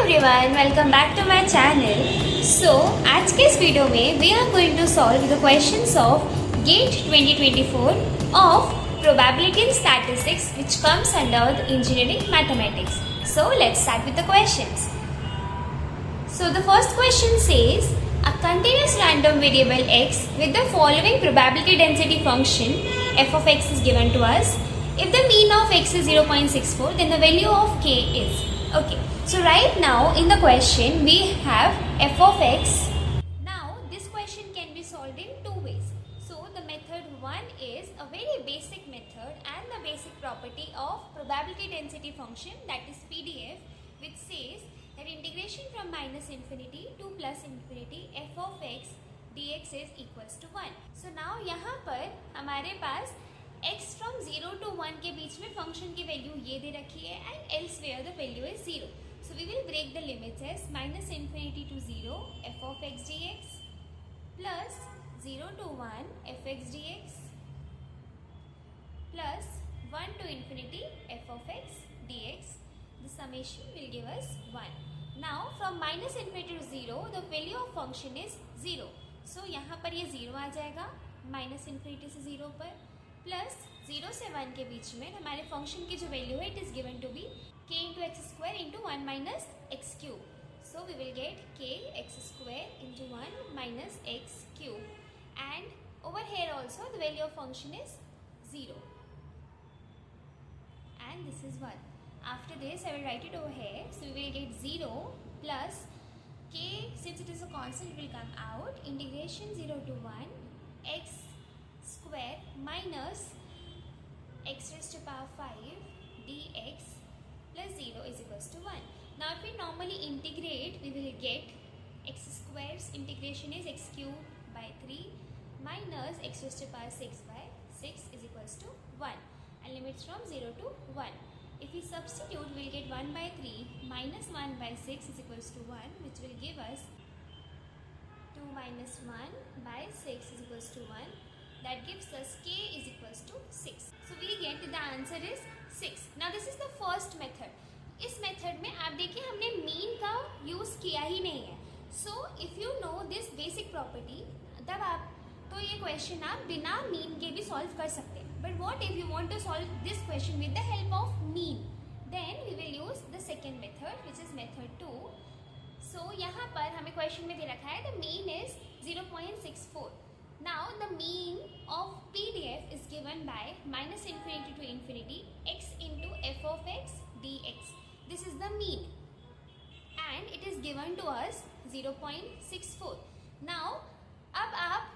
Everyone, welcome back to my channel. आज के इस वीडियो में we are going to solve the questions of GATE 2024 of probability in statistics which comes under the engineering mathematics. So let's start with the questions. So the first question says a continuous random variable x with the following probability density function f of x is given to us. If the mean of x is 0.64, then the value of k is. Okay, so right now in the question we have f of x. Now this question can be solved in two ways. So the method one is a very basic method and the basic property of probability density function, that is PDF, which says that integration from minus infinity to plus infinity f of x dx is equals to 1. So now यहाँ पर हमारे पास x from 0 to 1 के बीच में function की value ये दे रखी है and elsewhere the value is 0. So we will break the limits as minus infinity to 0 f of x dx plus 0 to 1 f x dx plus 1 to infinity f of x dx. The summation will give us 1. Now from minus infinity to 0 the value of function is 0. So यहाँ पर ये 0 आ जाएगा minus infinity से 0 पर plus 0 से 1 के बीच में हमारे फंक्शन की जो वैल्यू है it is given to be k into x square into 1 minus x cube. So we will get k x square into 1 minus x cube and over here also the value of function is 0 and this is 1. After this I will write it over here. So we will get 0 plus k, since it is a constant it will come out, integration 0 to 1 x square minus x raised to power 5 dx plus 0 is equals to 1. Now if we normally integrate we will get x square's integration is x cube by 3 minus x raised to power 6 by 6 is equals to 1 and limits from 0 to 1. If we substitute, we will get 1 by 3 minus 1 by 6 is equals to 1, which will give us 2 minus 1 by 6 is equals to 1. That gives us k is equals to 6. So we get the answer is 6. Now this is the first method. इस method में आप देखिए हमने mean का use किया ही नहीं है. So if you know this basic property, तब आप तो ये क्वेश्चन आप बिना मीन के भी सॉल्व कर सकते हैं. But what if you want to solve this question with the help of mean? Then we will use the second method, which is method 2. So यहाँ पर हमें क्वेश्चन में दे रखा है the mean is 0.64. Now the mean of PDF is given by minus infinity to infinity x into f of x dx. This is the mean and it is given to us 0.64. Now अब आप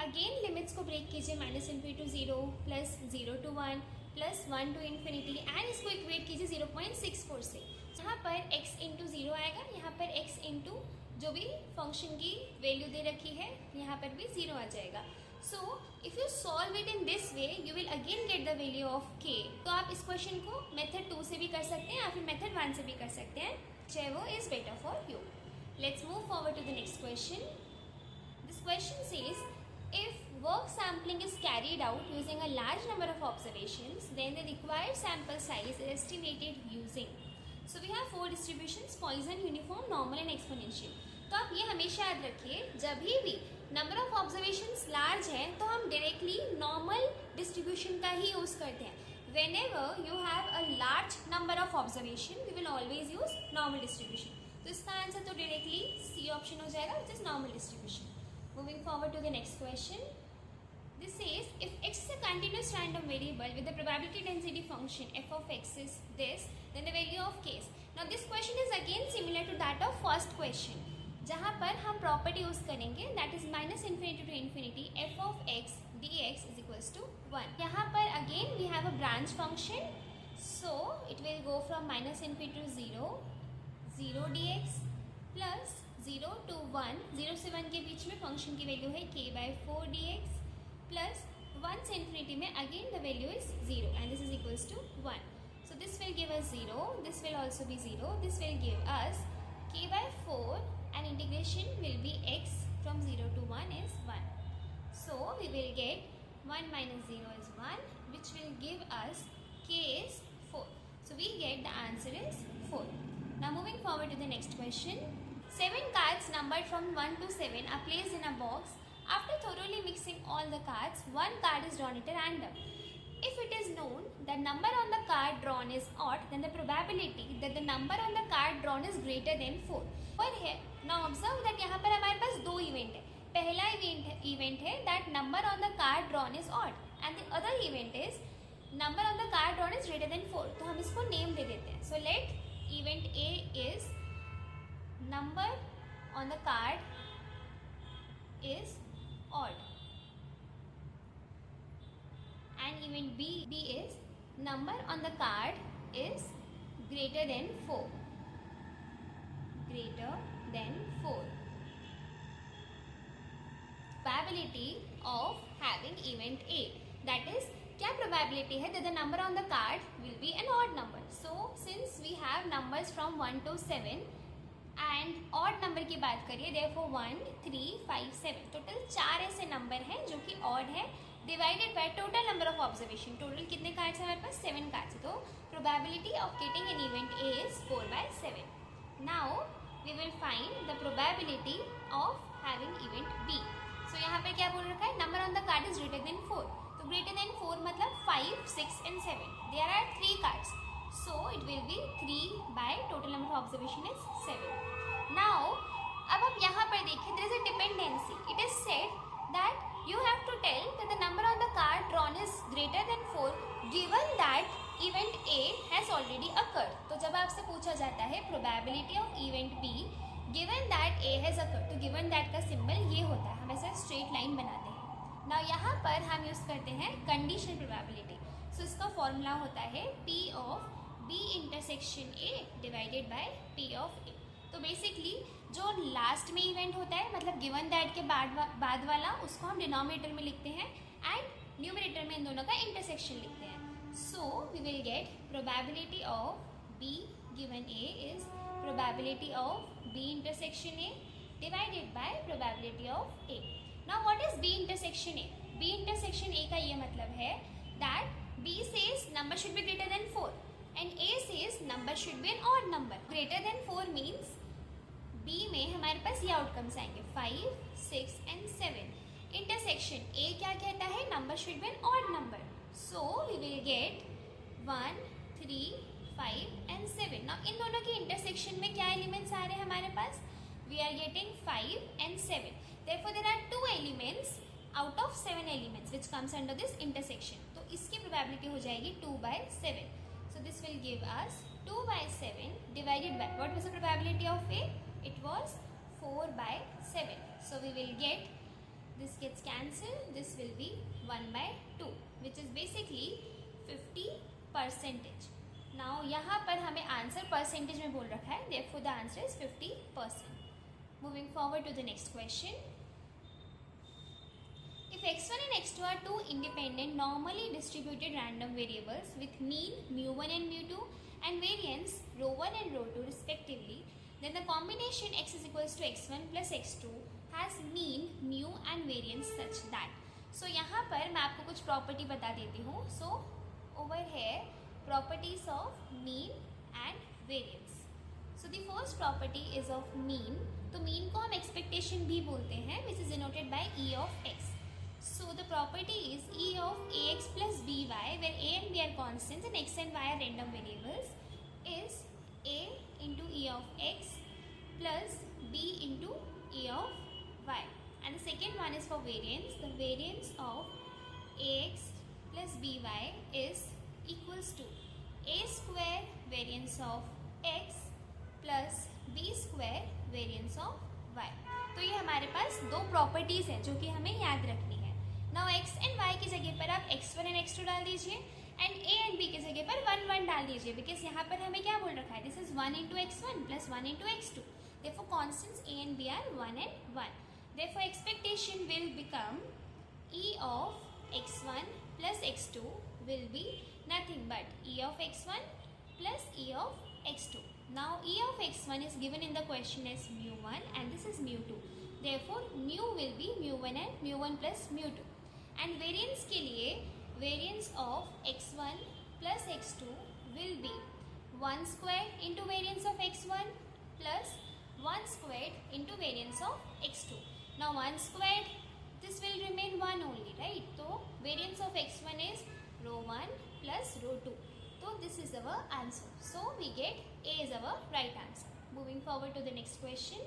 again limits को break कीजिए minus infinity to 0 plus 0 to 1 plus 1 to infinity and इसको equate कीजिए 0.64 से. यहाँ पर x into 0 आएगा, यहाँ पर x इंटू जो भी फंक्शन की वैल्यू दे रखी है यहाँ पर भी 0 आ जाएगा. So if you solve it in this way you will again get the value of k. तो आप इस क्वेश्चन को मेथड 2 से भी कर सकते हैं या फिर मेथड 1 से भी कर सकते हैं, चाहे वो is better for you. Let's move forward to the next question. This question says if work sampling is carried out using a large number of observations, then the required sample size is estimated using. So we have 4 distributions: Poisson, uniform, normal and exponential. तो आप ये हमेशा याद रखिए, जब भी number of observations large है तो हम डायरेक्टली नॉर्मल डिस्ट्रीब्यूशन का ही यूज़ करते हैं. Whenever you have a large number of observation, we will always use normal distribution. तो इसका आंसर तो डायरेक्टली सी ऑप्शन हो जाएगा, which is normal distribution. Moving forward to the next question. This says if x is a continuous random variable with the probability density function f of x is this, then the value of k is. Now this question is again similar to that of first question, जहाँ पर हम property use करेंगे, that is minus infinity to infinity f of x dx is equals to 1. यहाँ पर again we have a branch function, so it will go from minus infinity to 0, 0 dx plus 0 to 1, 0 से 1 के बीच में function की value है k by 4 dx plus 1 से infinity में again the value is 0 and this is equals to 1. So this will give us 0, this will also be 0, this will give us k by 4 and integration will be x from 0 to 1 is 1. So we will get 1 minus 0 is 1, which will give us k is 4. So we get the answer is 4. Now moving forward to the next question. 7 cards numbered from 1 to 7 are placed in a box. After thoroughly mixing all the cards, one card is drawn at random. If it is known that number on the card drawn is odd, then the probability that the number on the card drawn is greater than 4. और है, now observe that यहाँ पर हमारे पास दो event है. पहला event है that number on the card drawn is odd and the other event is number on the card drawn is greater than 4. तो हम इसको नेम दे देते हैं. So let event A is number on the card is odd. And event B is number on the card is greater than 4. Greater than 4. Probability of having event A. That is, क्या probability है that the number on the card will be an odd number. So since we have numbers from 1 to 7 and odd number की बात करिए, therefore 1, 3, 5, 7 total 4 ऐसे number हैं जो कि odd है divided by total number of observation. Total कितने cards हैं हमारे पास? 7 cards. तो probability of getting an event A is 4/7. Now we will find the probability of having event B. So यहाँ पर क्या बोल रखा है? Number on the card is greater than 4. तो greater than 4 मतलब 5, 6 and 7. There are 3 cards. So it will be 3 by total number of observation is 7. Now अब हम यहाँ पर देखें, there is a dependency. It is said that you have to tell that the number on the card drawn is greater than 4 given that event A has already occurred. तो जब आपसे पूछा जाता है probability of event B given that A has occurred, तो given that का symbol ये होता है, हम ऐसा straight line बनाते हैं. Now यहाँ पर हम यूज़ करते हैं conditional probability. So इसका formula होता है P of B intersection A divided by P of A. तो बेसिकली जो लास्ट में इवेंट होता है, मतलब गिवन दैट के बाद वाला, उसको हम डिनोमिनेटर में लिखते हैं एंड न्यूमरेटर में इन दोनों का इंटरसेक्शन लिखते हैं. So we will get probability of B given A is probability of B intersection A divided by probability of A. Now what is B intersection A? B intersection A का ये मतलब है that B says number should be greater than 4 and A says number should be an odd number. Greater than 4 means B में हमारे पास ये outcomes आएंगे 5, 6 and 7. Intersection A क्या कहता है? Number should be an odd number. So we will get 1, 3, 5 and 7. Now इन दोनों के इंटरसेक्शन में क्या एलिमेंट्स आ रहे हैं हमारे पास? We are getting 5 and 7. Therefore there are 2 elements out of 7 elements which comes under this intersection. तो इसकी प्रोबेबिलिटी हो जाएगी 2/7. So this will give us 2/7 divided by what was the probability of A? It was 4/7. So we will get, this gets cancelled, this will be 1/2 which is basically 50%. Now यहाँ पर हमें answer percentage में बोल रखा है, therefore the answer is 50%. Moving forward to the next question. If x1 and x2 are two independent normally distributed random variables with mean mu1 and mu2 and variance ρ1 and ρ2 respectively, then the combination x is equals to x1 plus x2 has mean, mu and variance such that. So यहाँ पर मैं आपको कुछ property बता देती हूँ. So over here properties of mean and variance. So the first property is of mean. तो mean को हम expectation भी बोलते हैं, which is denoted by e of x. So the property is e of ax plus by, where a and b are constants and x and y are random variables, is a into e of x plus b into e of y. And the second one is for variance. The variance of ax plus by is equals to a square variance of x plus b square variance of y. तो ये हमारे पास दो properties हैं जो कि हमें याद रखनी है. नाउ x एंड y की जगह पर आप x1 एंड x2 डाल दीजिए एंड a एंड b की जगह पर 1, 1 डाल दीजिए, बिकॉज यहाँ पर हमें क्या बोल रखा है? This is 1 into x1 plus 1 into x2. Therefore constants a and b are 1 and 1. Therefore expectation will become e of x1 plus x2 will be nothing but e of x1 plus e of x2. Now e of x1 is given in the question as mu1 and this is mu2. Therefore mu will be mu1 and mu1 plus mu2. And variance के लिए variance of x1 plus x2 will be 1 squared into variance of x1 plus 1 squared into variance of x2. Now 1 squared, this will remain 1 only, right? So variance of x1 is rho 1 plus rho 2. So this is our answer. So we get A is our right answer. Moving forward to the next question.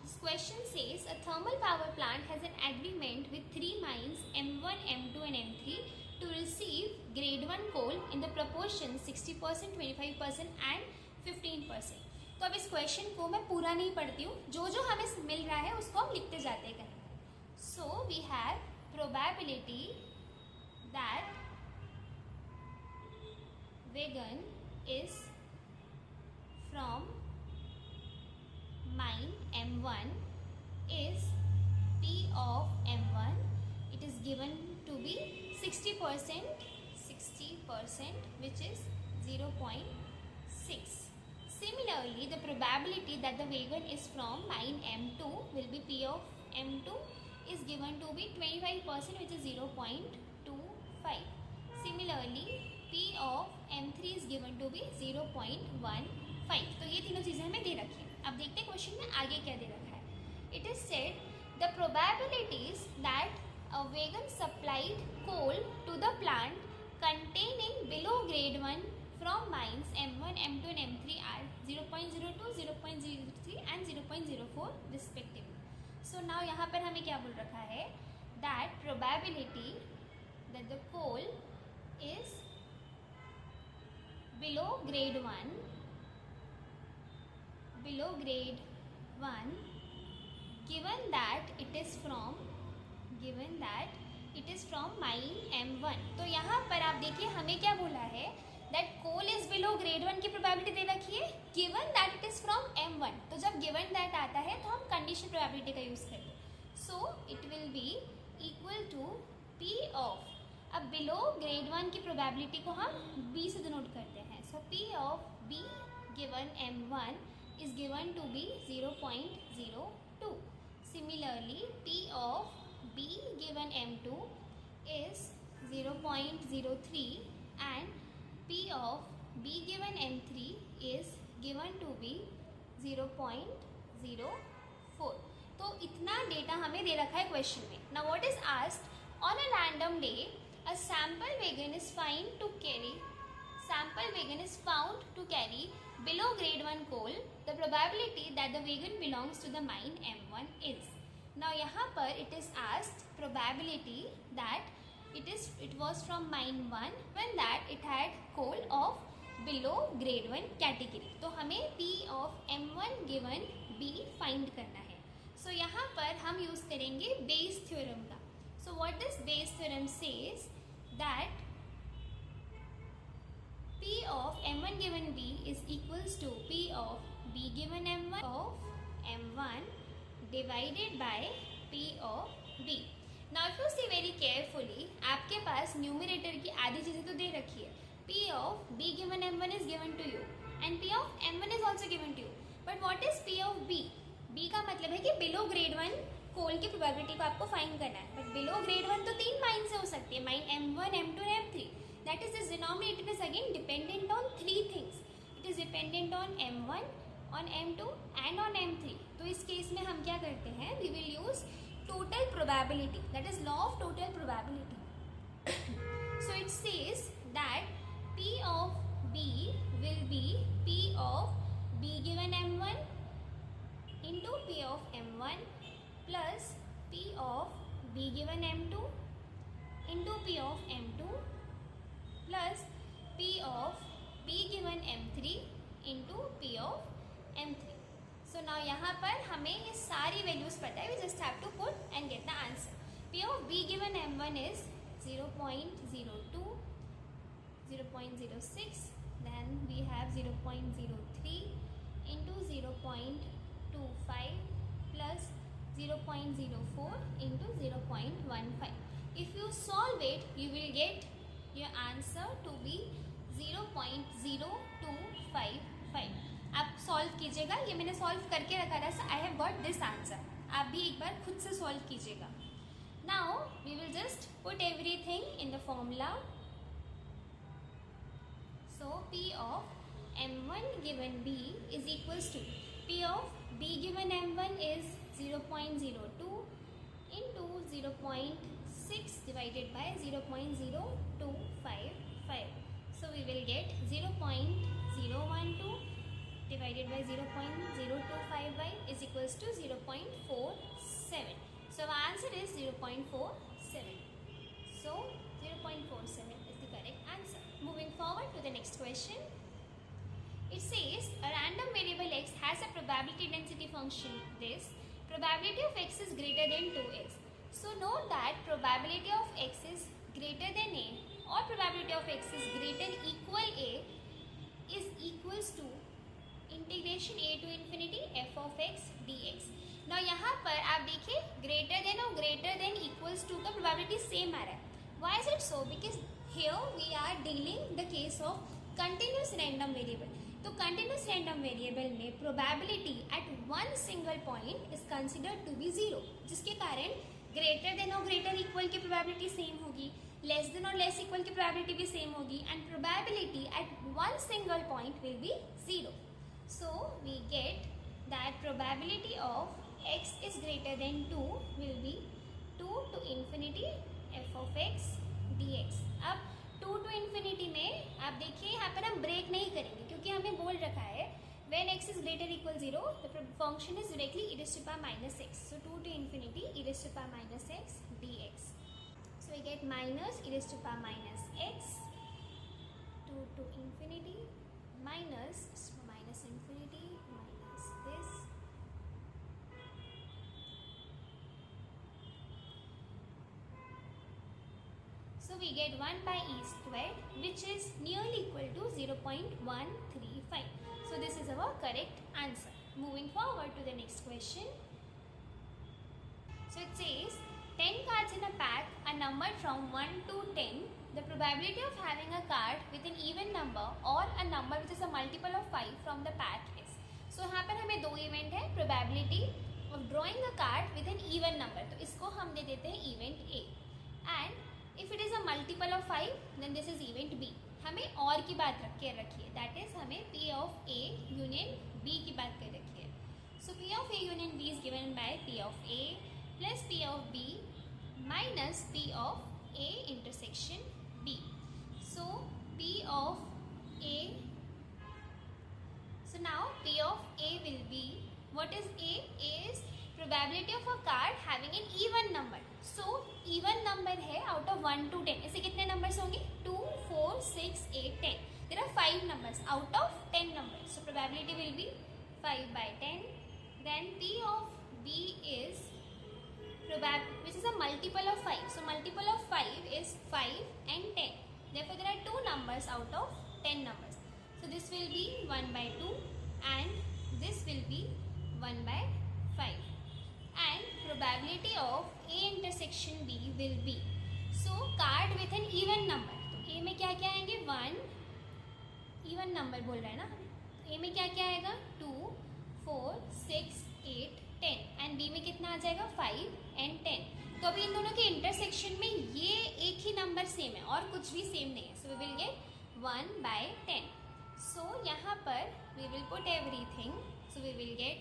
This question says a thermal power plant has an agreement with 3 mines M1, M2 and M3 to receive grade 1 coal in the proportion 60%, 25% and 15%. तो अब इस question को मैं पूरा नहीं पढ़ती हूँ, जो जो हमें मिल रहा है उसको हम लिखते जाते हैं कहीं. So we have probability that wagon is from mine M1 is P of M1. It is given to be 60%, which is 0.6. Similarly, the probability that the wagon is from mine M2 will be P of M2 is given to be 25%, which is 0.25. Similarly, P of M3 is given to be 0.15. तो ये तीनों चीज़ें हमें दे रखी हैं. अब देखते हैं क्वेश्चन में आगे क्या दे रखा है. It is said the probabilities that a wagon supplied coal to the plant containing below grade 1 from mines M1, M2 and M3 are 0.02, 0.03 and 0.04 respectively. So now यहाँ पर हमें क्या बोल रखा है, that probability that the coal is below grade 1 given that it is from mine M1. तो यहाँ पर आप देखिए हमें क्या बोला है, that coal is below grade 1 की probability दे रखी है given that it is from M1. तो जब given that आता है तो हम condition probability का यूज़ करते हैं. So it will be equal to P of, अब below grade 1 की probability को हम B से डिनोट करते हैं. So P of B given M1 is given to be 0.02. Similarly, P of B given M2 is 0.03 and P of B given M3 is given to be 0.04. तो इतना data हमें दे रखा है क्वेश्चन में. Now what is asked, on a random day a sample wagon is found to carry below grade 1 coal. The probability that the wagon belongs to the mine M1 is. Now यहाँ पर it is asked probability that it was from mine 1 when that it had coal of below grade 1 category. तो हमें P of M1 given B find करना है. So यहाँ पर हम use करेंगे Bayes theorem का. So what this Bayes theorem says that P of M1 given B is equals to P of B given M1 of M1 divided by P of B. Now if you see very carefully, आपके पास numerator की आधी चीज़ें तो दे रखी है. P of B given M1 is given to you and P of M1 is also given to you. But what is P of B? B का मतलब है कि below grade 1 कोल की प्रोबेबिलिटी को आपको फाइंड करना है. बट बिलो ग्रेड 1 तो 3 माइन से हो सकती है, mine M1, M2 and M3. That is this denominator is again dependent on 3 things. It is dependent on M1, on M2 and on M3. तो इस केस में हम क्या करते हैं, we will use total probability, that is law of total probability. So it says that P of B will be P of B given M1 into P of M1 plus P of B given M2 into P of M2 plus P of B given M3 into P of M3. So now यहाँ पर हमें ये सारी values पता है, we just have to put and get the answer. P of B given M1 is 0.02, 0.06, then we have 0.03 into 0.25 plus 0.04 into 0.15. If you solve it, you will get your answer to be 0.0255. आप solve कीजिएगा, ये मैंने solve करके रखा था. I have got this answer. आप भी एक बार खुद से सॉल्व कीजिएगा. Now we will just put everything in the formula. So P of m1 given b is equals to p of b given m1 is 0.02 into 0.6 divided by 0.0255. So we will get 0.012 divided by 0.0255 is equals to 0.47. So our answer is 0.47. So 0.47 is the correct answer. Moving forward to the next question. It says a random variable x has a probability density function. This probability of x is greater than 2x. So note that probability of x is greater than a or probability of x is greater equal a is equals to integration a to infinity f of x dx. Now यहाँ पर आप देखिए greater than और greater than equals to का probability same आ रहा है. Why is it so? Because here we are dealing the case of continuous random variable. तो continuous random variable में probability at one single point is considered to be 0, जिसके कारण greater than और greater equal की probability same होगी, less than और less equal की probability भी same होगी, and probability at one single point will be 0. So we get that probability of x is greater than 2 will be 2 to infinity f of x dx. अब 2 to infinity में आप देखिए यहाँ पर हम ब्रेक नहीं करेंगे क्योंकि हमें बोल रखा है when x is greater equal 0 the function is directly e raised to power minus x. So 2 to infinity e raised to power minus x dx. So we get minus e raised to power minus x 2 to infinity minus infinity minus this so we get 1 by e squared which is nearly equal to 0.135. So this is our correct answer. Moving forward to the next question. So it says 10 cards in a pack are numbered from 1 to 10. The probability of having a card with an even number or a number which is a multiple of 5 from the pack is. So यहाँ पर हमें दो event है, probability of drawing a card with an even number. तो इसको हम दे देते हैं event A. And if it is a multiple of 5, then this is event B. हमें और की बात रख के रखिए. That is हमें P of A union B की बात कर रखिए. So P of A union B is given by P of A plus P of B minus P of A intersection B. So P of A. So now P of A will be, what is A? A is probability of a card having an even number. So even number है out of 1 to 10. ऐसे कितने numbers होंगे? 2, 4, 6, 8, 10. There are 5 numbers out of 10 numbers. So probability will be 5 by 10. Then P of B is which is a multiple of 5. So multiple of 5 is 5 and 10. Therefore there are 2 numbers out of 10 numbers. So this will be 1 by 2 and this will be 1 by 5. And probability of A intersection B will be. So card with an even number. तो A में क्या क्या आएंगे? 1 even number बोल रहा है ना. A में क्या क्या आएगा? 2, 4, 6, 8, 10 and B में कितना आ जाएगा? 5 and 10. तो अभी इन दोनों के इंटरसेक्शन में ये एक ही नंबर सेम है और कुछ भी सेम नहीं है. So we will get 1 by 10. So यहाँ पर we will put everything. So we will get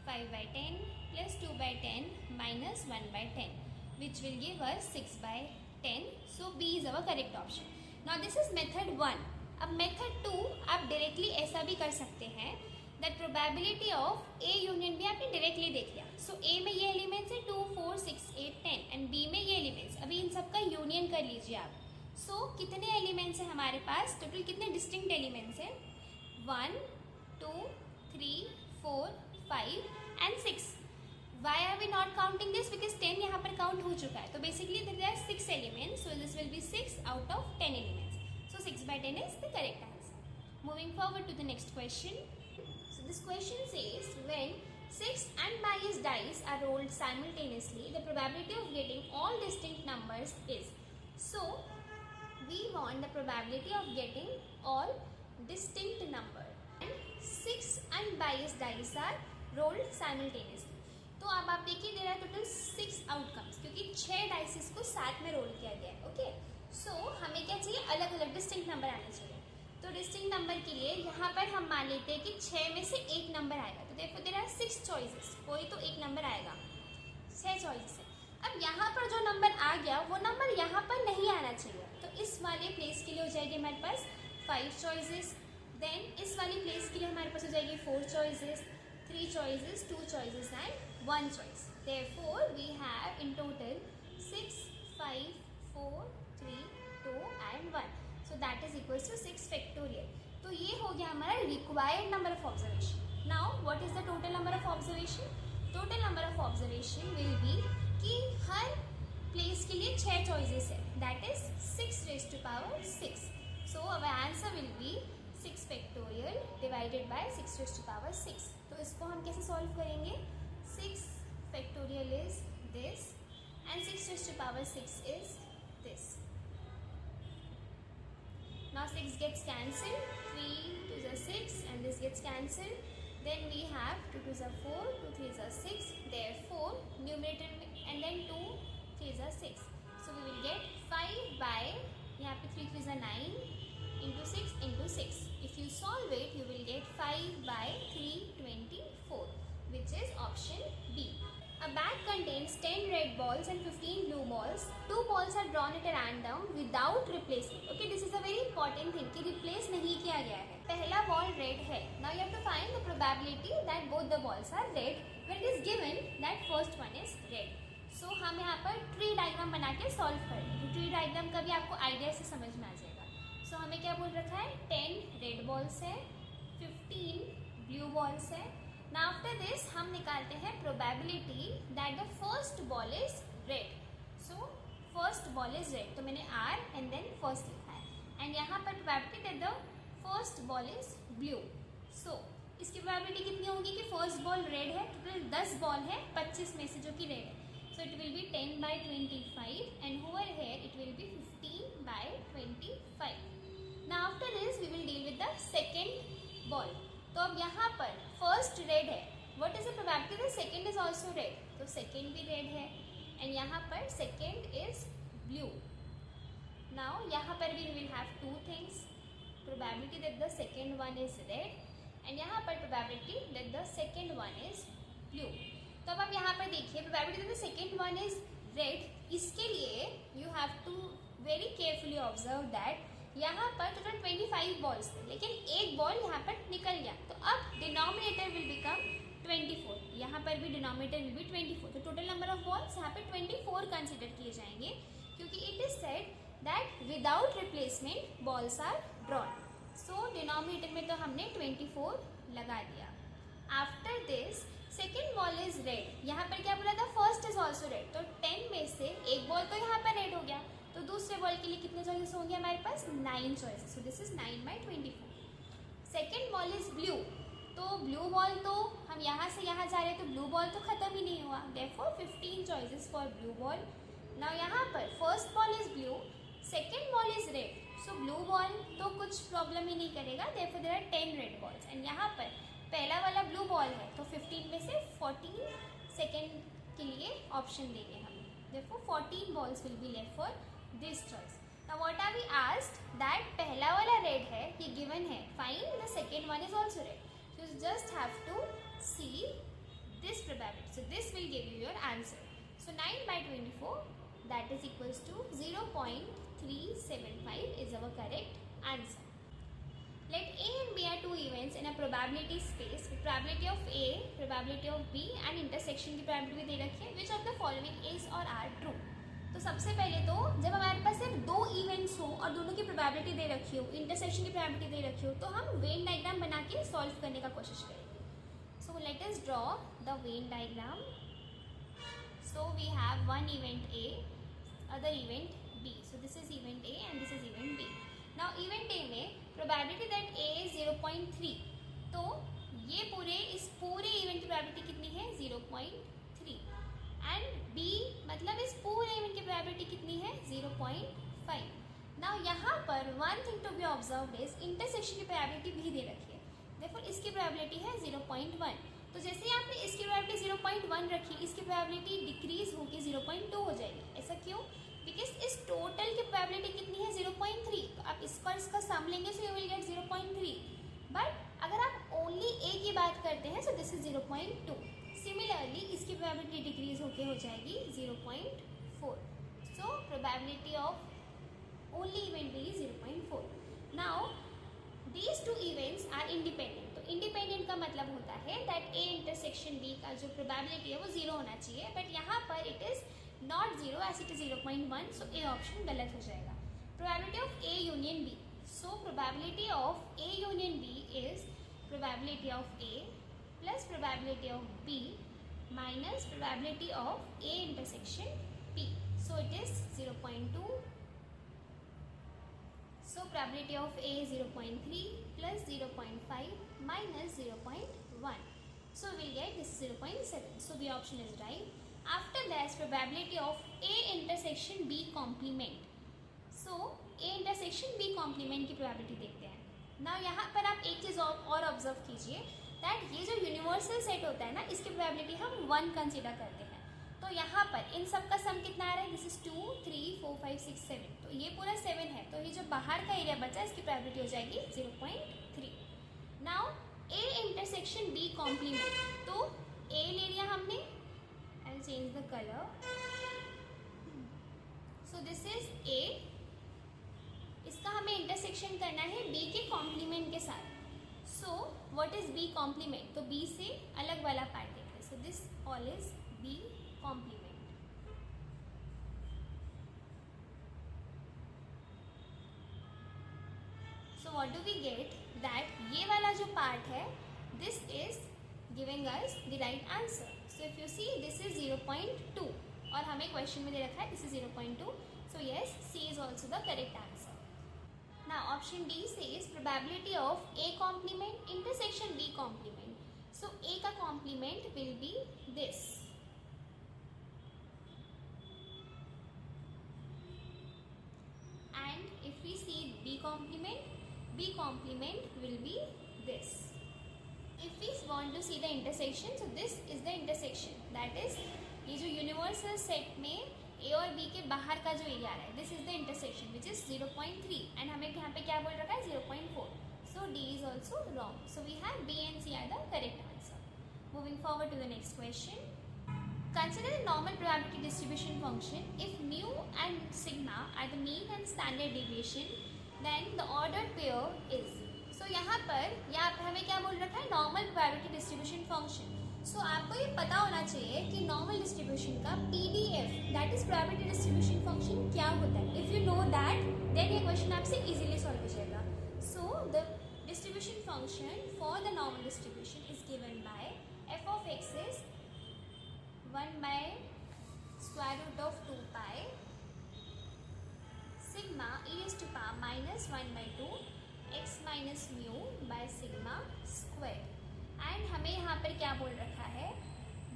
5 by 10 plus 2 by 10 minus 1 by 10 which will give us 6 by 10. So B is our correct option. Now this is method 1. अब method 2 आप directly ऐसा भी कर सकते हैं that probability of A union B आपने directly देख लिया. So A में ये elements है 2, 4, 6, 8, 10 and B में ये elements. अभी इन सब का union कर लीजिए आप. So कितने elements हैं हमारे पास? Total कितने distinct elements हैं? 1, 2, 3, 4, 5 and 6. Why are we not counting this? Because 10 यहाँ पर count हो चुका है. तो basically there are 6 elements. So this will be 6 out of 10 elements. So 6 by 10 is the correct answer. Moving forward to the next question. So this question says when 6 unbiased dice are rolled simultaneously, the probability of getting all distinct numbers is. So we want the probability of getting all distinct number. And 6 unbiased dice are rolled simultaneously. तो अब आप देखिए there are total 6 outcomes क्योंकि 6 dices को साथ में role किया गया है. ओके सो हमें क्या चाहिए? अलग अलग डिस्टिंक्ट नंबर आने चाहिए. तो डिस्टिंक्ट नंबर के लिए यहाँ पर हम मान लेते हैं कि 6 में से एक नंबर आएगा, तो देखो देयर आर 6 चॉइसेस, कोई तो एक नंबर आएगा, 6 चॉइसेस है। अब यहाँ पर जो नंबर आ गया वो नंबर यहाँ पर नहीं आना चाहिए, तो इस वाले प्लेस के लिए हो जाएगी हमारे पास 5 चॉइसेस। देन इस वाली प्लेस के लिए हमारे पास हो जाएगी 4 choices, 3 choices, 2 choices and 1 choice. Therefore we have in total 6, 5, 4, 3, 2 and 1, so that is equals to 6 factorial। तो ये हो गया हमारा required number of observation। Now what is the total number of observation? Total number of observation will be कि हर place के लिए 6 choices है, that is 6 raised to power 6। So our answer will be 6 factorial divided by 6 raised to power 6। तो इसको हम कैसे solve करेंगे? 6 factorial is this and 6 raised to power 6 is this। Now 6 gets cancelled, 3 2s are 6 and this gets cancelled, then we have 2 2s are 4, 2 3s are 6, therefore numerator and then 2 3s are 6, so we will get 5 by, यहाँ पे 3 3s are 9 into 6 into 6, if you solve it you will get 5 by 324, which is option B। A bag contains 10 red balls and 15 blue balls. 2 balls are drawn at a random without replacement। Okay, this is a very important thing कि replace नहीं किया गया है। पहला ball red है। Now you have to find the probability that both the balls are red when it is given that first one is red। So हम यहाँ पर tree diagram बना के solve करेंगे। तो tree diagram का भी आपको idea से समझ में आ जाएगा। So हमें क्या बोल रखा है? 10 red balls है, 15 blue balls है। Now after this हम निकालते हैं probability that the first ball is red। So first ball is red, तो मैंने R and then first लिखा है and यहाँ पर probability that the first ball is blue। So इसकी probability कितनी होगी कि first ball red है, टोटल 10 बॉल है 25 में से जो कि red है, so it will be 10 by 25 and over here it will be 15 by 25। Now after this we will deal with the second ball। तो अब यहाँ पर फर्स्ट रेड है, what is the probability that second is also red, तो second भी red है and यहाँ पर सेकंड इज ब्लू। नाउ यहाँ पर भी we will have two things, probability that the second one is red and यहाँ पर probability that the second one is blue. तो अब आप यहाँ पर देखिए probability that the second one is red, इसके लिए you have to very carefully observe that यहाँ पर टोटल 25 बॉल्स थे लेकिन एक बॉल यहाँ पर निकल गया, तो अब डिनोमिनेटर विल बिकम 24, यहाँ पर भी डिनोमिनेटर विल बी 24, तो टोटल नंबर ऑफ बॉल्स यहाँ पे 24 कंसिडर किए जाएंगे क्योंकि it is said that without replacement balls are drawn. So denominator में तो हमने 24 लगा दिया। After this second ball is red, यहाँ पर क्या बोला था? फर्स्ट इज ऑल्सो रेड, तो 10 में से एक बॉल तो यहाँ पर रेड हो गया, तो दूसरे बॉल के लिए कितने चॉइसेस होंगे हमारे पास? 9 choices, so this is 9 by 24। Second ball is blue, तो ब्लू बॉल तो हम यहाँ से यहाँ जा रहे हैं तो ब्लू बॉल तो खत्म ही नहीं हुआ, therefore 15 choices for blue ball. Now यहाँ पर first ball is blue, second ball is red, so blue ball तो कुछ प्रॉब्लम ही नहीं करेगा, therefore there are 10 red balls and यहाँ पर पहला वाला ब्लू बॉल है तो 15 में से 14 सेकेंड के लिए ऑप्शन देंगे हम, therefore 14 balls will be left for this choice. Now what are we asked that पहला वाला रेड है, ये गिवन है, find the second one is also red, so you just have to see this probability, so this will give you your answer। So 9 by 24 that is equals to 0.375 is our correct answer। Let A and B are two events in a probability space with probability of A, probability of B and intersection की probability दे रखी है, which of the following is or are true। तो सबसे पहले तो जब हमारे पास सिर्फ 2 इवेंट्स हो और दोनों की प्रोबेबिलिटी दे रखी हो, इंटरसेक्शन की प्रोबेबिलिटी दे रखी हो, तो हम वेन डायग्राम बना के सॉल्व करने का कोशिश करेंगे। So let us draw the Venn diagram. So we have one event A, other event B, so this is event A and this is event B। Now event A में probability that A is 0.3, तो ये इस पूरे event की probability कितनी है? 0.3 and B मतलब इस पूरे इवेंट की प्रोबेबिलिटी कितनी है? 0.5। नाउ यहाँ पर one thing to be observed is intersection की प्रोबेबिलिटी भी दे रखी है, देखो इसकी प्रोबेबिलिटी है 0.1, तो जैसे ही आपने इसकी प्रोबेबिलिटी 0.1 रखी, इसकी प्रोबेबिलिटी डिक्रीज होकर 0.2 हो जाएगी। ऐसा क्यों? बिकॉज इस टोटल की प्रोबेबिलिटी कितनी है 0.3, तो आप इस पर इसका सम लेंगे so you will get 0.3, but अगर आप ओनली ए की बात करते हैं सो दिस इज 0.2. सिमिलरली इसकी प्रोबेबिलिटी डिक्रीज होके हो जाएगी 0.4. So probability of only event B is 0.4. Now these two events are independent. तो independent का मतलब होता है that A intersection B का जो probability है वो 0 होना चाहिए, बट यहाँ पर it is not 0 as it is 0.1, so A option गलत हो जाएगा. Probability of A union B. So probability of A union B is probability of A plus probability of B minus probability of A intersection P. So it is 0.2. So probability of A is 0.3 plus 0.5 minus 0.1. So we'll get this is 0.7. So the option is right. After that, probability of A intersection B complement. So A intersection B complement की probability देखते हैं. Now यहाँ पर आप एक चीज़ और observe कीजिए that ये जो यूनिवर्सल सेट होता है ना, इसकी probability हम 1 कंसिडर करते हैं. तो यहाँ पर इन सब का सम कितना आ रहा है, दिस इज 2, 3, 4, 5, 6, 7, तो ये पूरा 7 है, तो ये जो बाहर का एरिया बचा इसकी प्रोबेबिलिटी हो जाएगी 0.3. Now A intersection B complement, तो ए ले लिया हमने, I will change the colour, so this is A, इसका हमें इंटरसेक्शन करना है बी के कॉम्प्लीमेंट के साथ. So what is B complement, तो बी से अलग वाला पार्ट देखते हैं. So this all is B complement. So what do we get that ये वाला जो part है this is giving us the right answer. So if you see this is 0.2 और हमें question में दे रखा है this is 0.2. So yes, C is also the correct answer. Now option D says probability of A complement intersection B complement. So A का complement will be this. If we see B complement will be this. If we want to see the intersection, so this is the intersection, that is ये जो universal set में A और B के बाहर का जो area है, this is the intersection which is 0.3 and हमें यहाँ पे क्या बोल रखा है 0.4. So D is also wrong. So we have B and C are the correct answer. Moving forward to the next question. Consider the normal probability distribution function. If mu and sigma are the mean and standard deviation, then the ordered pair is. So यहाँ पर हमें क्या बोल रखा है normal probability distribution function. So आपको ये पता होना चाहिए कि normal distribution का PDF, that is probability distribution function क्या होता है. If you know that, then ये question आपसे easily solve हो जाएगा. So the distribution function for the normal distribution is given by f of x is 1 by square root of 2 pi sigma e raised to power minus 1 by 2 x minus mu by sigma square. And हमें यहाँ पर क्या बोल रखा है,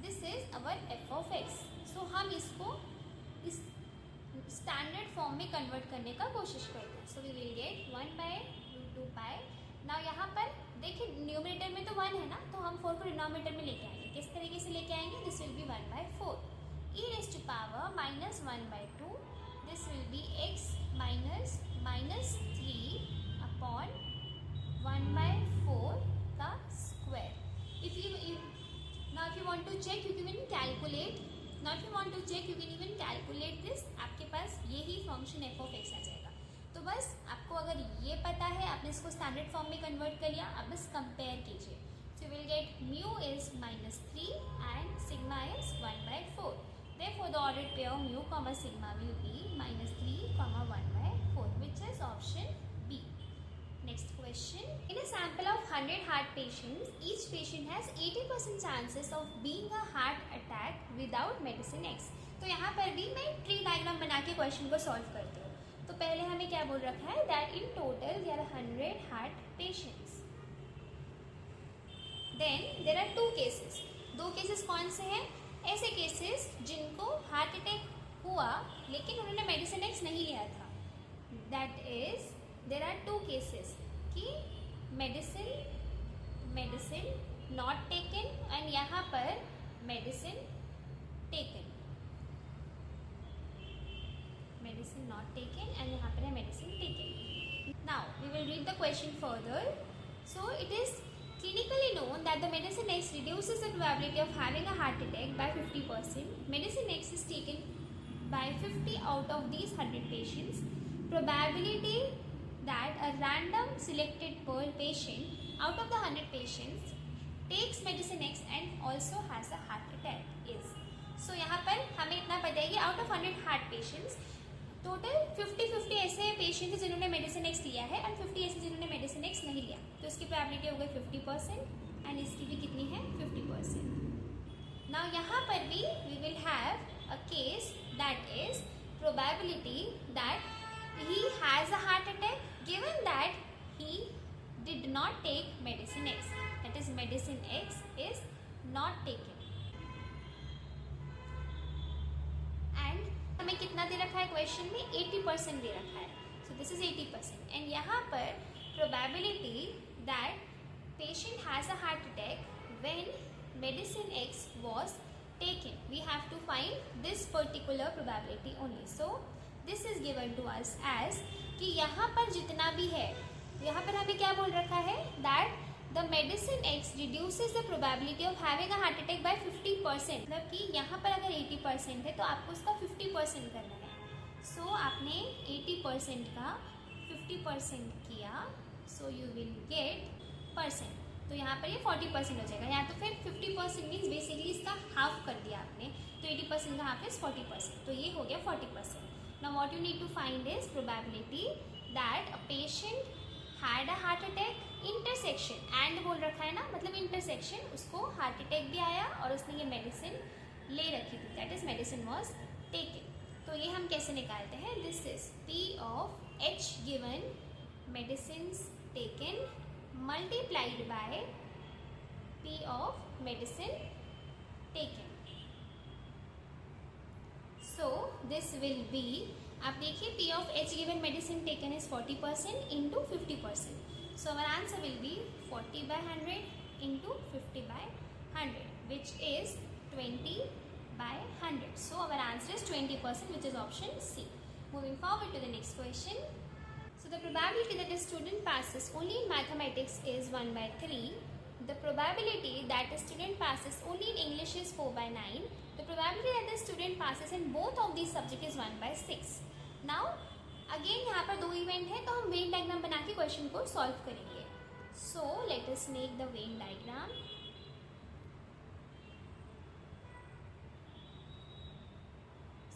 this is our f of x. सो हम इसको इस स्टैंडर्ड फॉर्म में कन्वर्ट करने का कोशिश करते हैं. So we will get 1 by root 2 pi. Now यहाँ पर देखिए न्यूमरेटर में तो 1 है ना, तो हम 4 को डिनोमिनेटर में लेके आएंगे. किस तरीके से लेके आएंगे, this will be 1 by 4 e raised to power minus 1 by 2, this will be x minus 3 upon 1 by 4 का square. If you want to check, you can even calculate. Now if you want to check, you can even calculate this. आपके पास यही function f of x आ जाएगा. तो बस आपको अगर ये पता है, आपने इसको स्टैंडर्ड फॉर्म में कन्वर्ट कर लिया, अब बस कंपेयर कीजिए. So you will get mu is minus 3 and sigma is 1 by 4. Therefore the ordered pair mu comma sigma will be minus 3 comma 1 by 4, which is option B. Next question. In a sample of 100 heart patients, each patient has 80% chances of being a heart attack without medicine X. तो यहाँ पर भी मैं tree diagram बना के question को solve करती हूँ. तो पहले हमें क्या बोल रखा है, that in total there are 100 heart patients. Then there are 2 cases. 2 cases कौन से हैं, ऐसे केसेस जिनको हार्ट अटैक हुआ लेकिन उन्होंने मेडिसिन एक्स नहीं लिया था. That is there are 2 cases कि मेडिसिन नॉट टेकन एंड यहाँ पर medicine taken. Medicine not taken and यहाँ पर है medicine taken. Now we will read the question further. So it is clinically known that the medicine X reduces the probability of having a heart attack by 50%. Medicine X is taken by 50 out of these 100 patients. Probability that a random selected pool patient out of the 100 patients takes medicine X and also has a heart attack is. So यहाँ पर हमें इतना पता है कि out of 100 heart patients total 50-50 ऐसे patient हैं जिन्होंने मेडिसिन एक्स लिया है एंड 50 ऐसे जिन्होंने मेडिसिन एक्स नहीं लिया. तो इसकी प्रोबेबिलिटी हो गई 50% एंड इसकी भी कितनी है 50%. नाउ यहाँ पर भी we will have a case that is probability that he has a heart attack given that he did not take medicine X, that is medicine X is not taken. हमें कितना दे रखा है क्वेश्चन में 80% दे रखा है. सो दिस इज 80% एंड यहाँ पर probability that patient has a heart attack when medicine X was taken, we have to find this particular probability only. So this is given to us as कि यहाँ पर जितना भी है, यहाँ पर हमें क्या बोल रखा है that the medicine x reduces the probability of having a heart attack by 50%. मतलब कि यहाँ पर अगर 80% है तो आपको उसका 50% करना है. सो आपने 80% का 50% किया, so you will get percent. तो यहाँ पर ये 40% हो जाएगा. या तो फिर 50% मीन्स बेसिकली इसका हाफ कर दिया आपने, तो 80% का हाफ इज 40%, तो ये हो गया 40%. Now what you need to find is probability that a patient had a heart attack intersection and बोल रखा है ना, मतलब इंटरसेक्शन, उसको हार्ट अटैक भी आया और उसने ये मेडिसिन ले रखी थी, that is medicine was taken. तो ये हम कैसे निकालते हैं, this is P of H given medicine taken multiplied by P of medicine taken. So this will be, आप देखिए P of H given medicine taken is 40% into 50%. So our answer will be 40 by 100 into 50 by 100, which is 20 by 100. So our answer is 20%, which is option C. Moving forward to the next question. So the probability that a student passes only in mathematics is 1 by 3. The probability that a student passes only in English is 4 by 9. The probability that the student passes in both of these subjects is 1 by 6. Now again यहाँ पर दो event है, तो हम Venn diagram बना के question को solve करेंगे. So let us make the Venn diagram.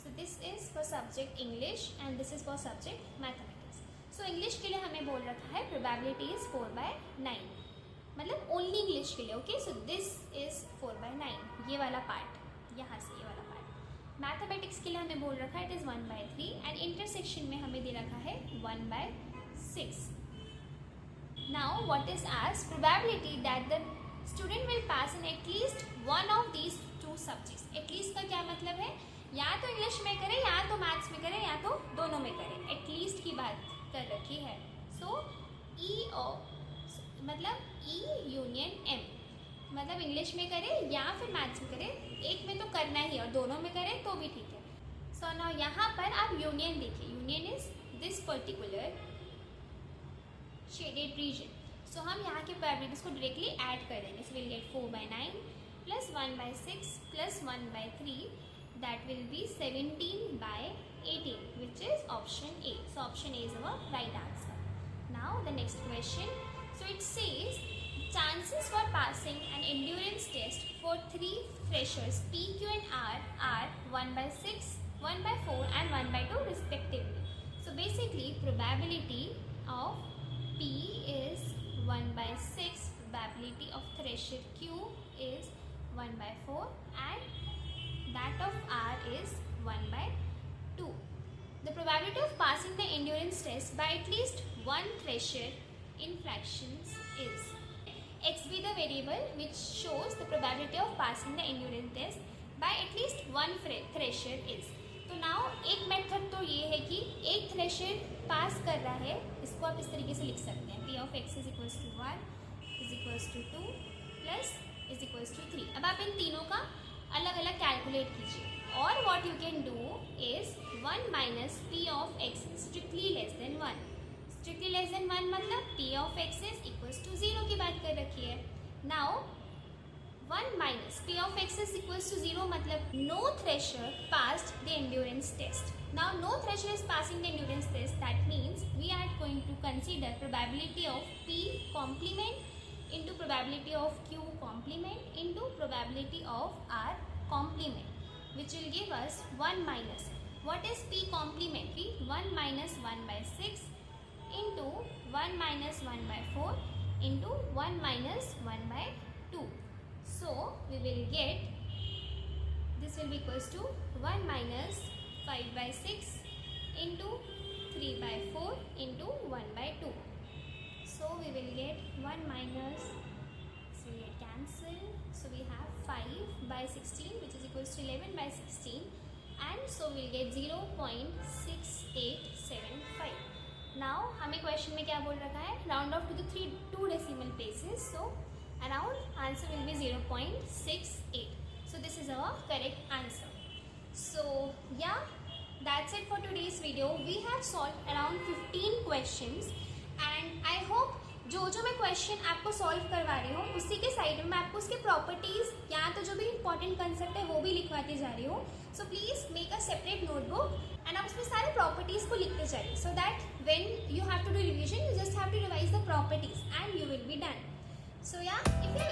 So this is for subject English and this is for subject mathematics. So English के लिए हमें बोल रखा है प्रोबेबिलिटी इज 4 by 9, मतलब ओनली इंग्लिश के लिए. Okay, so this is 4 by 9, ये वाला पार्ट, यहाँ से ये वाला पार्ट. मैथमेटिक्स के लिए हमें बोल रखा है it is 1 by 3 and intersection में हमें दे रखा है 1 by 6. Now what is as probability that the student will pass in at least one of these two subjects. At least का क्या मतलब है, या तो इंग्लिश में करे, या तो मैथ्स में करे, या तो दोनों में करे. एटलीस्ट की बात कर रखी है. सो मतलब E यूनियन M, मतलब इंग्लिश में करे या फिर मैथ्स में करे, एक में तो करना ही है और दोनों में करें तो भी ठीक है. सो नाउ यहाँ पर आप यूनियन देखिए, union is this particular shaded region. So हम यहाँ के प्रोबेबिलिटीज को डायरेक्टली ऐड कर देंगे. So will get 4 by 9 plus 1 by 6 plus 1 by 3, that will be 17 by 18, which is option A. So option A is our right answer. Now the next question. So it says chances for passing an endurance test for 3 freshers P, Q and R are 1 by 6, 1 by 4 and 1 by 2 respectively. So basically probability of P is 1 by 6, probability of fresher Q is 1 by 4 and that of R is 1 by 2. The probability of passing the endurance test by at least one fresher in fractions is X be the variable which shows the probability of passing the endurance test by at least one thresher is. तो now एक method तो ये है कि एक thresher पास कर रहा है, इसको आप इस तरीके से लिख सकते हैं P of X is equals to 1 is equals to 2 plus is equals to 3. अब आप इन तीनों का अलग अलग कैलकुलेट कीजिए. or what you can do is 1 minus p of x strictly less than 1. Strictly less than 1 मतलब p of x is equals to 0 की बात कर रखी है. Now 1 minus p of x is equals to 0 मतलब no thresher passed the endurance test. Now no thresher is passing the endurance test. That means we are going to consider probability of p complement into probability of q complement into probability of r complement, which will give us 1 minus. What is p complement? 1 minus 1 by 6 into 1 minus 1 by 4 into 1 minus 1 by 2. So we will get, this will be equals to 1 minus 5 by 6 into 3 by 4 into 1 by 2. So we will get 1 minus, so we get cancel. So we have 5 by 16 which is equals to 11 by 16, and so we will get 0.6875. Now हमें question में क्या बोल रखा है? Round off to the 2 decimal places. So around answer will be 0.68. So this is our correct answer. So yeah, that's it for today's video. We have solved around 15 questions. And I hope जो मैं question आपको solve करवा रही हूँ उसी के side में मैं आपको उसके प्रॉपर्टीज या तो जो भी इंपॉर्टेंट कंसेप्ट है वो भी लिखवाती जा रही हूँ. So please make a separate notebook and आप उसमें सारे प्रॉपर्टीज को लिखते जाइए, so that when you have to do revision you just have to revise the properties and you will be done. So yeah, if you have